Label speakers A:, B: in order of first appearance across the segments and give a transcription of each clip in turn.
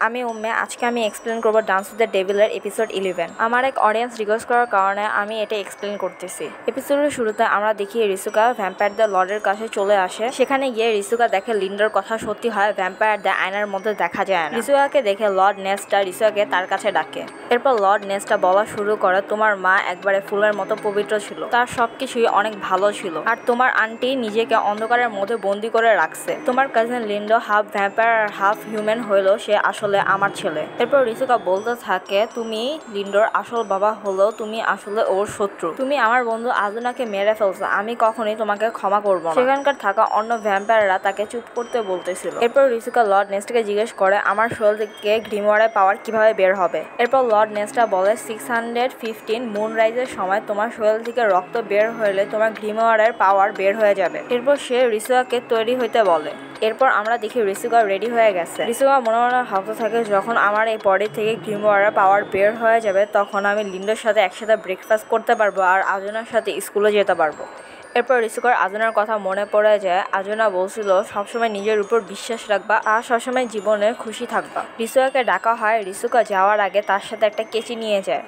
A: আমি উম্মে আজকে আমি এক্সপ্লেন করব ডান্স উইথ দ্য ডেভিলের এপিসোড 11। আমার এক অডিয়েন্স রিকোয়েস্ট করার কারণে আমি এটা এক্সপ্লেন করতেছি। এপিসোডের শুরুতে আমরা দেখি রিসুকা ভ্যাম্পায়ার দ্য লর্ডের কাছে চলে আসে। সেখানে গিয়ে রিসুকা দেখে লিন্ডার কথা সত্যি হয়, ভ্যাম্পায়ার দ্য আয়নার মধ্যে দেখা যায় না। রিসুকাকে দেখে লর্ড নেস্টা রিসুকাকে তার কাছে ডাকে। এরপর লর্ড নেস্টা বলা শুরু করে, তোমার মা একবারে ফুলের মতো পবিত্র ছিল, তার সবকিছুই অনেক ভালো ছিল, আর তোমার আন্টি নিজেকে অন্ধকারের মধ্যে বন্দি করে রাখছে। তোমার কাজিন লিন্ডো হাফ ভ্যাম্পায়ার আর হাফ হিউম্যান হইলো সে আসলে আমার ছেলে। এরপর রিসুকা বলতে থাকে, তুমি লিন্ডোর আসল বাবা হলেও তুমি আসলে ওর শত্রু। তুমি আমার বন্ধু আজুনাকে মেরে ফেলছো, আমি কখনোই তোমাকে ক্ষমা করবো না। সেখানকার থাকা অন্য ভ্যাম্পায়াররা তাকে চুপ করতে বলতেছিল। এরপর রিসুকা লর্ড নেস্টাকে জিজ্ঞেস করে, আমার শরীর থেকে গ্রিমওয়ারের পাওয়ার কিভাবে বের হবে। এরপর লর্ড নেস্টা বলে, 615 মুনরাইজের সময় তোমার শরীর থেকে রক্ত বের হলে তোমার গ্রিমওয়ারের পাওয়ার বের হয়ে যাবে। এরপর সে রিসুকাকে তৈরি হইতে বলে। এরপর আমরা দেখি রিসুকা রেডি হয়ে গেছে। রিসুকা মনে মনে ভাবতে থাকে, যখন আমার এই বডি থেকে গ্রিমওয়ারের পাওয়ার বের হয়ে যাবে তখন আমি লিন্ডোর সাথে একসাথে ব্রেকফাস্ট করতে পারবো আর আজুনার সাথে স্কুলে যেতে পারবো। এরপর রিসুকার আজুনার কথা মনে পড়ে যায়। আজুনা বলছিল সবসময় নিজের উপর বিশ্বাস রাখবা আর সবসময় জীবনে খুশি থাকবা। রিসুকাকে ডাকা হয়। রিসুকা যাওয়ার আগে তার সাথে একটা কেচি নিয়ে যায়।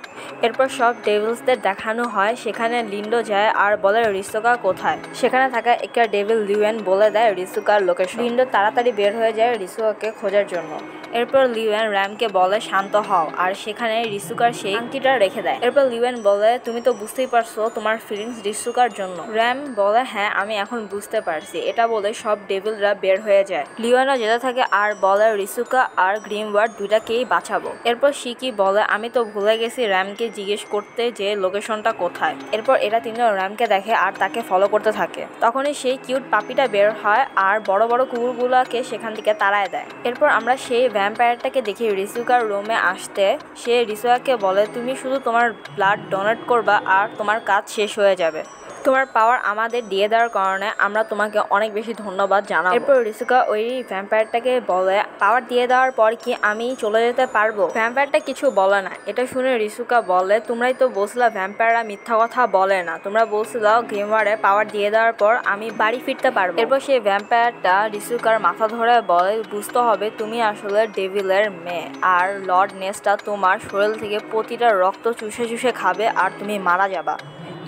A: এরপর সব ডেভিলসদের দেখানো হয়। সেখানে লিন্ডো যায় আর বলে রিসুকা কোথায়। সেখানে থাকা একটা ডেভিল লিওয়েন বলে দেয় রিসুকার লোকেশন। লিন্ডো তাড়াতাড়ি বের হয়ে যায় রিসুকাকে খোঁজার জন্য। এরপর লিওয়েন র্যামকে বলে শান্ত হও, আর সেখানে রিসুকার সেই আংটিটা রেখে দেয়। এরপর লিওয়েন বলে, তুমি তো বুঝতেই পারছো তোমার ফিলিংস রিসুকার জন্য। র্যাম বলে, হ্যাঁ আমি এখন বুঝতে পারছি। এটা বলে সব ডেভিলরা বের হয়ে যায়। লিওয়েনও যেতে থাকে আর বলে রিসুকা আর গ্রিমওয়ার্ড দুটাকেই বাঁচাবো। এরপর শিকি বলে, আমি তো ভুলে গেছি র্যামকে জিজ্ঞেস করতে যে লোকেশনটা কোথায়। এরপর এরা তিনজন র্যামকে দেখে আর তাকে ফলো করতে থাকে। তখনই সেই কিউট পাপিটা বের হয় আর বড় বড় কুকুরগুলোকে সেখান থেকে তাড়ায় দেয়। এরপর আমরা সেই ভ্যাম্পায়ারটাকে দেখি রিসুকার রুমে আসতে। সে রিসুকাকে বলে, তুমি শুধু তোমার ব্লাড ডোনেট করবা আর তোমার কাজ শেষ হয়ে যাবে। তোমার পাওয়ার আমাদের দিয়ে দেওয়ার কারণে আমরা তোমাকে অনেক বেশি ধন্যবাদ জানাবো। এরপর রিসুকা ওই ভ্যাম্পায়ারটাকে বলে, পাওয়ার দিয়ে দেওয়ার পর কি আমি চলে যেতে পারবো? ভ্যাম্পায়ারটা কিছু বলে না। এটা শুনে রিসুকা বলে, তোমরাই তো বলছিলা ভ্যাম্পায়াররা মিথ্যা কথা বলে না, তোমরা বলছিলা গ্রিমওয়ারে পাওয়ার দিয়ে দেওয়ার পর আমি বাড়ি ফিরতে পারবো। এরপর সেই ভ্যাম্পায়ারটা রিসুকার মাথা ধরে বলে, বুঝতে হবে তুমি আসলে ডেভিলের মেয়ে, আর লর্ড নেস্টা তোমার শরীর থেকে প্রতিটা রক্ত চুষে চুষে খাবে আর তুমি মারা যাবা।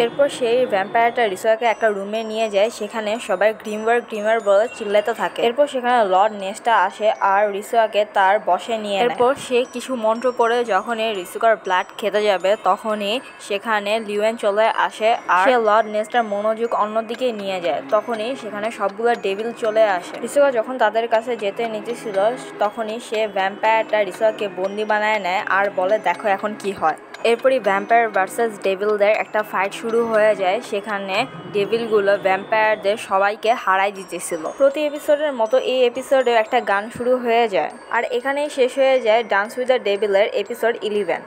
A: এরপর সেই ভ্যাম্পায়ারটা রিসুকাকে একটা রুমে নিয়ে যায়। সেখানে সবাই গ্রিমওয়ার বলে চিল্লাতে থাকে। এরপর সেখানে লর্ড নেস্টা আসে আর রিসুকাকে তার বশে নিয়ে নেয়। এরপর সে কিছু মন্ত্র পড়ে যখনই রিসুকার ব্লাড খেতে যাবে তখনই সেখানে লিওয়েন চলে আসে আর সে লর্ড নেস্টার মনোযোগ অন্যদিকে নিয়ে যায়। তখনই সেখানে সবগুলো ডেভিল চলে আসে। রিসুকা যখন তাদের কাছে যেতে নিতেছিল তখনই সে ভ্যাম্পায়ারটা রিসুকাকে বন্দি বানায় নেয় আর বলে, দেখো এখন কি হয়। এরপরই ভ্যাম্পায়ার ভার্সেস ডেভিলদের একটা ফাইট শুরু হয়ে যায়। সেখানে ডেভিলগুলো ভ্যাম্পায়ারদের সবাইকে হারাই দিতেছিল। প্রতি এপিসোডের মতো এই এপিসোডে একটা গান শুরু হয়ে যায় আর এখানেই শেষ হয়ে যায় ডান্স উইথ দ্য ডেভিলের এপিসোড 11।